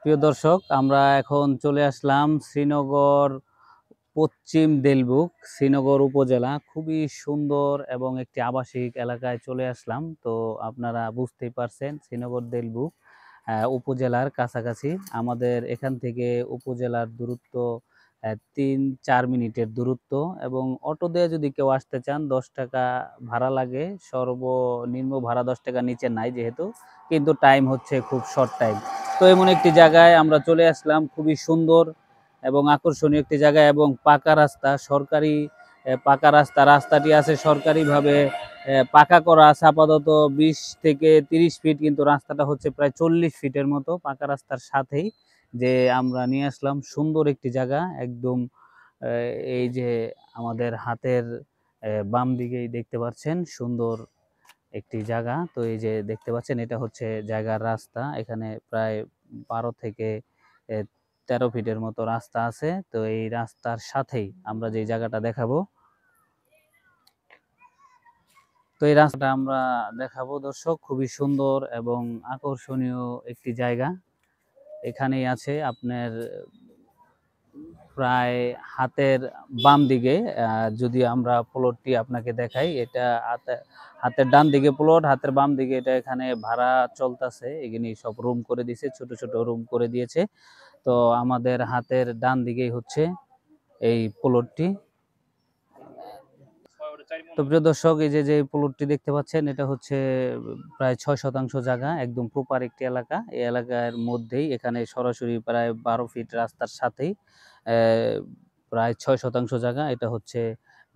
প্রিয় দর্শক, আমরা এখন চলে আসলাম শ্রীনগর পশ্চিম দেলবুক, শ্রীনগর উপজেলা। খুবই সুন্দর এবং একটি আবাসিক এলাকায় চলে আসলাম। তো আপনারা বুঝতেই পারছেন, শ্রীনগর দেলবুক উপজেলার কাছাকাছি। আমাদের এখান থেকে উপজেলার দূরত্ব ৩-৪ মিনিটের দূরত্ব, এবং অটো দিয়ে যদি কেউ আসতে চান 10 টাকা ভাড়া লাগে। সর্বনিম্ন ভাড়া 10 টাকা নিচে নাই যেহেতু, কিন্তু টাইম হচ্ছে খুব শর্ট টাইম। তো এমন একটি জায়গায় আমরা চলে আসলাম, খুবই সুন্দর এবং আকর্ষণীয় একটি জায়গা, এবং পাকা রাস্তা, সরকারি পাকা রাস্তাটি আছে সরকারিভাবে পাকা করা আছে। আপাতত 20 থেকে 30 ফিট, কিন্তু রাস্তাটা হচ্ছে প্রায় 40 ফিটের মতো পাকা রাস্তার সাথেই যে আমরা নিয়ে আসলাম। সুন্দর একটি জায়গা একদম। এই যে আমাদের হাতের বাম দিকেই দেখতে পাচ্ছেন সুন্দর একটি জায়গা। তো এই যে দেখতে পাচ্ছেন, এটা হচ্ছে জায়গার রাস্তা। এখানে প্রায় 12 থেকে 13 ফিটের মতো রাস্তা আছে। তো এই রাস্তার সাথেই আমরা যে জায়গাটা দেখাবো, তো এই রাস্তাটা আমরা দেখাবো দর্শক। খুবই সুন্দর এবং আকর্ষণীয় একটি জায়গা। এখানেই আছে আপনার প্রায় হাতের বাম দিকে। যদি আমরা প্লটটি আপনাকে দেখাই, এটা হাতের ডান দিকে প্লট, হাতের বাম দিকে এটা এখানে ভাড়া চলতেছে। এখানে সব রুম করে দিয়েছে, ছোট ছোট রুম করে দিয়েছে। তো আমাদের হাতের ডান দিকেই হচ্ছে এই প্লটটি। তো প্রিয় দর্শক, এই যে প্লটটি দেখতে পাচ্ছেন, এটা হচ্ছে প্রায় 6 শতাংশ জায়গা, একদম প্রপার একটি এলাকা। এই এলাকার মধ্যেই এখানে সরাসরি প্রায় 12 ফিট রাস্তার সাথেই প্রায় 6 শতাংশ জায়গা। এটা হচ্ছে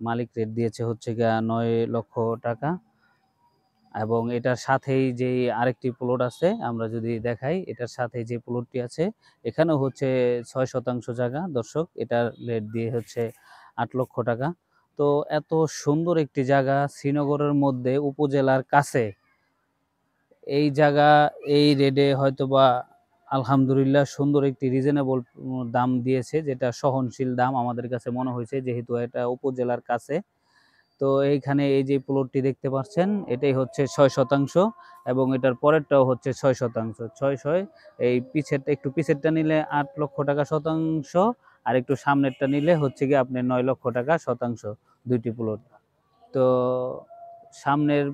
মালিক রেট দিয়েছে হচ্ছে গিয়া 9 লক্ষ টাকা। এবং এটার সাথেই যে আরেকটি প্লট আছে, আমরা যদি দেখাই, এটার সাথে যে প্লটটি আছে এখানেও হচ্ছে 6 শতাংশ জায়গা দর্শক। এটার রেট দিয়ে হচ্ছে 8 লক্ষ টাকা। তো এত সুন্দর একটি জায়গা শ্রীনগরের মধ্যে, উপজেলার কাছে, এই জায়গা এই রেটে হয়তোবা আলহামদুলিল্লাহ সুন্দর একটি রিজনেবল দাম দিয়েছে, যেটা সহনশীল দাম আমাদের কাছে মনে হয়েছে, যেহেতু এটা উপজেলার কাছে। তো এইখানে এই যে প্লটটি দেখতে পাচ্ছেন, এটাই হচ্ছে 6 শতাংশ, এবং এটার পরেরটাও হচ্ছে 6 শতাংশ। 6 এই পিছেরটা, একটু পিছেরটা নিলে 8 লক্ষ টাকা শতাংশ, আর একটু সামনেরটা নিলে হচ্ছে কি আপনি 9 লক্ষ টাকা শতাংশ, দুইটি প্লট। তো সামনের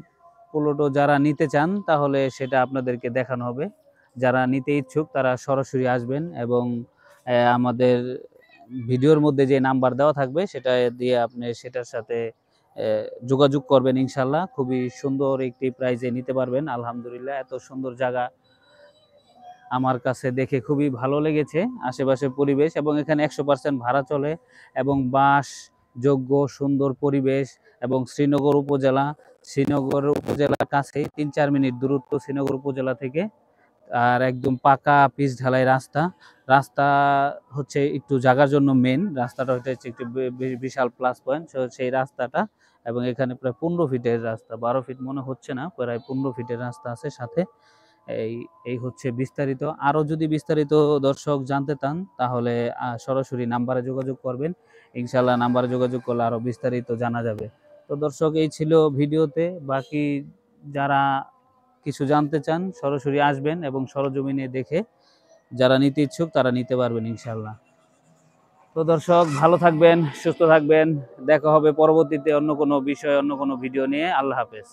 প্লটও যারা নিতে চান তাহলে সেটা আপনাদেরকে দেখানো হবে। যারা নিতে ইচ্ছুক তারা সরাসরি আসবেন, এবং আমাদের ভিডিওর মধ্যে যে নাম্বার দেওয়া থাকবে সেটা দিয়ে আপনি সেটার সাথে যোগাযোগ করবেন। ইনশাল্লাহ খুবই সুন্দর একটি প্রাইজে নিতে পারবেন। আলহামদুলিল্লাহ, এত সুন্দর জায়গা আমার কাছে দেখে খুবই ভালো লেগেছে। আশেপাশের পরিবেশ, এবং এখানে 100% ভাড়া চলে, এবং বাসযোগ্য সুন্দর পরিবেশ, এবং শ্রীনগর উপজেলার কাছেই 3-4 মিনিট দূরত্ব শ্রীনগর উপজেলা থেকে। আর একদম পাকা পিচ ঢালাই রাস্তা। রাস্তা হচ্ছে একটু জায়গার জন্য মেন রাস্তাটা হচ্ছে একটু বিশাল প্লাস পয়েন্ট সেই রাস্তাটা। এবং এখানে প্রায় 15 ফিটের রাস্তা, 12 ফিট মনে হচ্ছে না, প্রায় 15 ফিটের রাস্তা আছে সাথে। এই এই হচ্ছে বিস্তারিত। আরো যদি বিস্তারিত দর্শক জানতে চান তাহলে সরাসরি নাম্বারে যোগাযোগ করবেন। ইনশাল্লাহ নাম্বারে যোগাযোগ করলে আরো বিস্তারিত জানা যাবে। তো দর্শক, এই ছিল ভিডিওতে। বাকি যারা কিছু জানতে চান সরাসরি আসবেন, এবং সরজমিনে দেখে যারা নিতে ইচ্ছুক তারা নিতে পারবেন ইনশাল্লাহ। তো দর্শক, ভালো থাকবেন, সুস্থ থাকবেন। দেখা হবে পরবর্তীতে অন্য কোনো বিষয়, অন্য কোনো ভিডিও নিয়ে। আল্লাহ হাফেজ।